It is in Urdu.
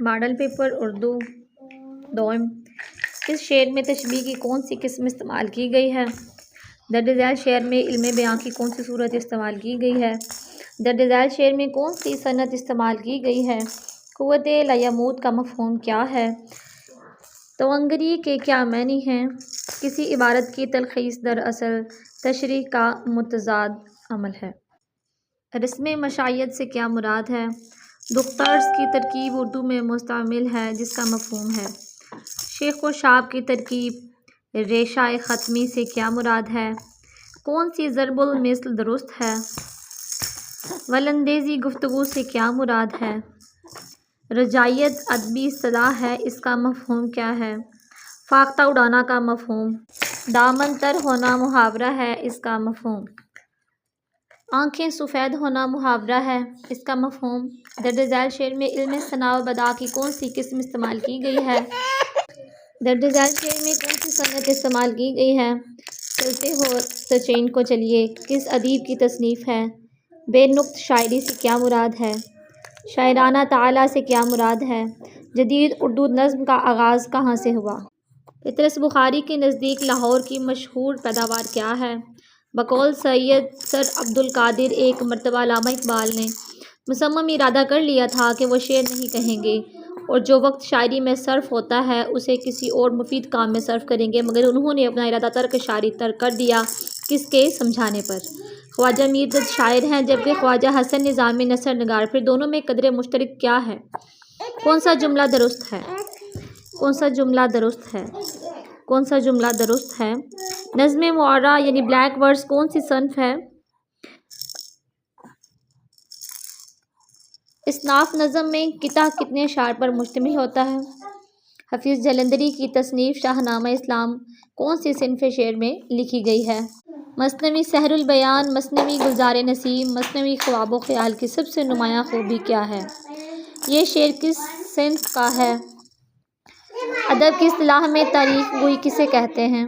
ماڈل پیپر اردو دوم، اس شعر میں تشبیہ کی کون سی قسم استعمال کی گئی ہے؟ درج ذیل شعر میں علم بیان کی کون سی صورت استعمال کی گئی ہے؟ درج ذیل شعر میں کون سی صنعت استعمال کی گئی ہے؟ قوت لیموت کا مفہوم کیا ہے؟ توانگری کے کیا معنی ہیں؟ کسی عبارت کی تلخیص دراصل تشریح کا متضاد عمل ہے۔ رسم مشائیت سے کیا مراد ہے؟ دخترس کی ترکیب اردو میں مستعمل ہے جس کا مفہوم ہے۔ شیخ و شاب کی ترکیب ریشہ ختمی سے کیا مراد ہے؟ کون سی ضرب المثل درست ہے؟ ولاندیزی گفتگو سے کیا مراد ہے؟ رجائیت ادبی اصطلاح ہے، اس کا مفہوم کیا ہے؟ فاختہ اڑانا کا مفہوم۔ دامن تر ہونا محاورہ ہے، اس کا مفہوم۔ آنکھیں سفید ہونا محاورہ ہے، اس کا مفہوم۔ درج ذیل شعر میں علم ثنا و بدا کی کون سی قسم استعمال کی گئی ہے؟ درج ذیل شعر میں کون سی صنعت استعمال کی گئی ہے؟ چلتے ہو سچین کو چلیے کس ادیب کی تصنیف ہے؟ بے نقط شاعری سے کیا مراد ہے؟ شاعرانہ تعالی سے کیا مراد ہے؟ جدید اردو نظم کا آغاز کہاں سے ہوا؟ پطرس بخاری کے نزدیک لاہور کی مشہور پیداوار کیا ہے؟ بقول سید سر عبد القادر ایک مرتبہ علامہ اقبال نے مصمم ارادہ کر لیا تھا کہ وہ شعر نہیں کہیں گے اور جو وقت شاعری میں صرف ہوتا ہے اسے کسی اور مفید کام میں صرف کریں گے، مگر انہوں نے اپنا ارادہ ترک شاعری ترک کر دیا۔ کس کے سمجھانے پر؟ خواجہ میردد شاعر ہیں جبکہ خواجہ حسن نظامی نثر نگار، پھر دونوں میں قدر مشترک کیا ہے؟ کون سا جملہ درست ہے؟ کون سا جملہ درست ہے؟ کون سا جملہ درست ہے؟ نظم معرہ یعنی بلیک ورس کون سی صنف ہے؟ اصناف نظم میں قطع کتنے اشعار پر مشتمل ہوتا ہے؟ حفیظ جلندری کی تصنیف شاہنامہ اسلام کون سی صنف شعر میں لکھی گئی ہے؟ مثنوی سحر البیان، مثنوی گلزار نسیم، مثنوی خواب و خیال کی سب سے نمایاں خوبی کیا ہے؟ یہ شعر کس صنف کا ہے؟ ادب کی اصطلاح میں تاریخ گوئی کسے کہتے ہیں؟